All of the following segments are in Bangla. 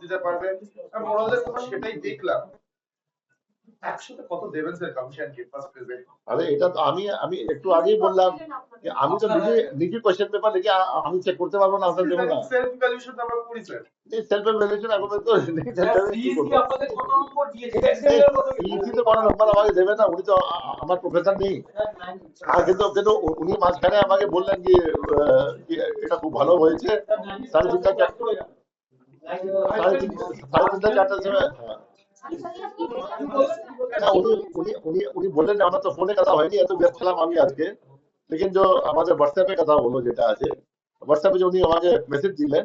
দিতে পারবে। মোরালদের কথা সেটাই দেখলাম। একসাথে কত দেবেন স্যার কমিশন কে ফার্স্ট প্রেজেন্ট? আরে এটা তো আমি আমি একটু আগেই বললাম যে আমি তো নিজে নিজে কোশ্চেন পেপার লিখে আমি চেক করতে পারবো না, আনসার দেবো না। সেলফ ইভ্যালুয়েশন তো আমরা করি স্যার। এই সেলফ ইভ্যালুয়েশন এখন তো নেই, সিইসি আপনাদের কত নম্বর দিয়েছে? সিইসি তো কোনো নম্বর আমাকে দেবে না, উনি তো আমার প্রফেসর নেই। কিন্তু কিন্তু উনি মাঝখানে আমাকে বললেন যে এটা খুব ভালো হয়েছে, 3:30 4টার সময়। উনি বললেন আমার তো ফোনে কথা হয়নি, এত ব্যস্ত ছিলাম আমি আজকে, लेकिन जो আমাদের হোয়াটসঅ্যাপে কথা হলো যেটা আছে, হোয়াটসঅ্যাপে যে উনি আমাকে মেসেজ দিলেন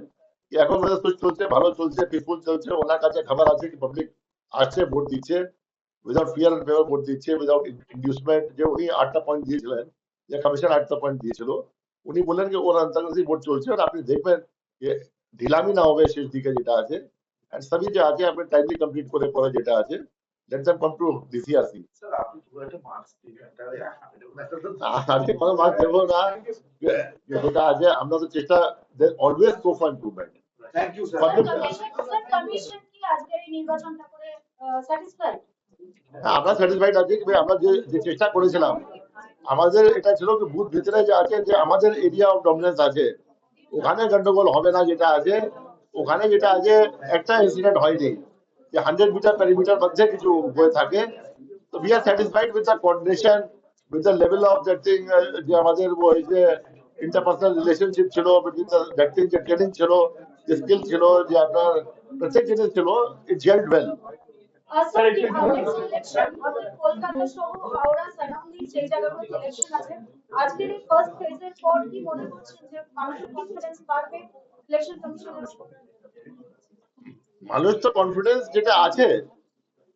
যে এখন আমাদের সুইচ চলছে, ভালো চলছে, পিসফুল চলছে, ওনার কাছে খবর আছে কি পাবলিক আসছে ভোট দিচ্ছে without fear and favour, vote দিচ্ছে উইদাউট ইন্ডিউসমেন্ট। যে উনি 8টা পয়েন্ট দিয়েছিলেন, যে কমিশন 8টা পয়েন্ট দিয়েছিল, উনি বললেন যে ওর আন্তর্জাতিক ভোট চলছে আর আপনি দেখবেন যে ঢিলামি না হবে শেষ দিকে যেটা আছে, এন্ড সবই যে আছে আপনি টাইমলি কমপ্লিট করে পরে যেটা আছে let them come to DCRC. Sir আপনি পুরো একটা মার্কস দিবেন, আগে কোনো মার্ক দেবো না, যেটা আছে আমরা তো চেষ্টা, always scope for improvement. Thank you sir. Commission কি আজকের এই নির্বাচনটা করে স্যাটিসফাইড? হ্যাঁ, আমরা স্যাটিসফাইড আছি, আমরা যে চেষ্টা করেছিলাম, আমাদের এটা ছিল কি বুথ ভিতরে যে আছে যে আমাদের এরিয়া অফ ডমিনেন্স আছে ওখানে গন্ডগোল হবে না, যেটা আছে ওখানে যেটা আছে একটা ইনসিডেন্ট হয়নি, যে 100 মিটার পেরিমিটার মধ্যে কিছু হয়ে থাকে। তো we are satisfied with the coordination, with the level of that thing, যে আমাদের ওই যে ইন্টারপার্সোনাল রিলেশনশিপ ছিল, বিটুইন দ্যাট থিং, যে ট্রেনিং ছিল, যে স্কিল ছিল, যে আপনার প্রত্যেক জিনিস ছিল, ইট জেলড ওয়েল। স্যার কি ইলেকশন আমাদের কলকাতা সহ হাওড়া সারাউন্ডিং সেই জায়গাগুলোতে ইলেকশন আছে, আজকের এই ফার্স্ট ফেজের পর কি মনে করছেন যে মানুষের কনফিডেন্স বাড়বে ইলেকশন কমিশনের উপর? মানুষ তো কনফিডেন্স যেটা আছে,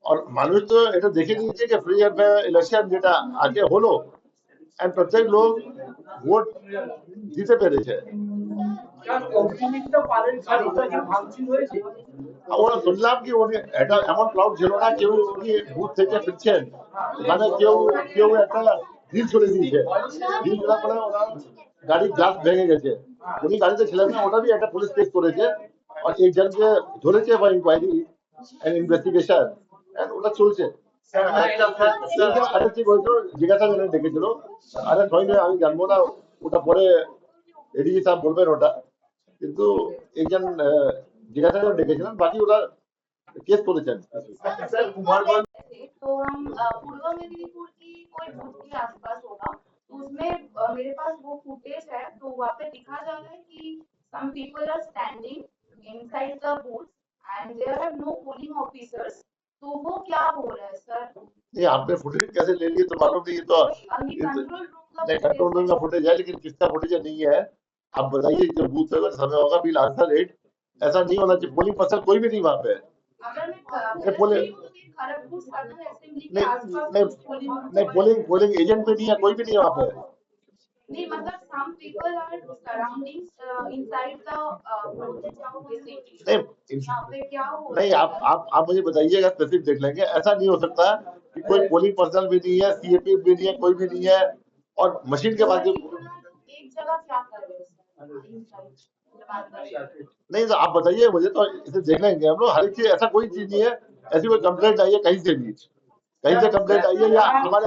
আর মানুষ তো এটা দেখে নিয়েছে যে ফ্রি এন্ড ফেয়ার ইলেকশন যেটা আগে হলো, এন্ড প্রত্যেক লোক ভোট দিতে পেরেছে। আমরা শুনলাম কি উনি এটা এমন ক্রাউড ছিল না, কেউ উনি বুথ থেকে ফিরছেন, মানে কেউ কেউ একটা ঢিল ছড়ে দিয়েছে, ঢিল ছোড়ার পরে ওরা গাড়ির গ্লাস ভেঙে গেছে, উনি গাড়িতে ছিলেন না, ওটা একটা পুলিশ কেস করেছে আর একজনকে ধরেছে বা ইনকোয়ারি এন্ড ইনভেস্টিগেশন ওটা চলছে। আরেকটি বলছো জিজ্ঞাসা করে ডেকেছিল, আরে হয়নি আমি জানবো না, ওটা পরে এডিজি সাহেব বলবেন ওটা, কিন্তু একজন জিজ্ঞাসা করে ডেকেছিলেন, বাকি ওরা केस करेছেন। तो हम पूर्व मेदिनीपुर की कोई बूथ के आसपास होगा, तो उसमें मेरे पास वो फुटेज है, तो वहाँ पे दिखा जा रहा है कि some people are standing inside the booth and there are no polling officers, तो वो क्या हो रहा है सर? नहीं आपने फुटेज कैसे ले लिए तो मालूम नहीं, तो कंट्रोल रूम का फुटेज है, लेकिन किसका फुटेज नहीं है आप बताइए, जो बूथ पर समय होगा बिल आंसर रेट, ऐसा नहीं होना चाहिए, पोलिंग पर्सन कोई भी नहीं वहाँ पे। नहीं पोलिंग एजेंट भी नहीं है, कोई भी नहीं है वहाँ पे। नहीं मतलब some people are surrounding inside the नहीं आप मुझे बताइएगा, स्पेसिफिक देख लेंगे। ऐसा नहीं हो सकता कि कोई पोलिंग पर्सनल भी नहीं है, सीएपी भी नहीं है, कोई भी नहीं है, और मशीन के बाद एक जगह क्या कर रहे हैं नहीं, तो आप बताइए मुझे, तो इसे देख लेंगे हम लोग। हर एक चीज ऐसा कोई चीज नहीं है, ऐसी कोई कंप्लेंट आई है कहीं से भी, कहीं से कंप्लेंट आई है या हमारे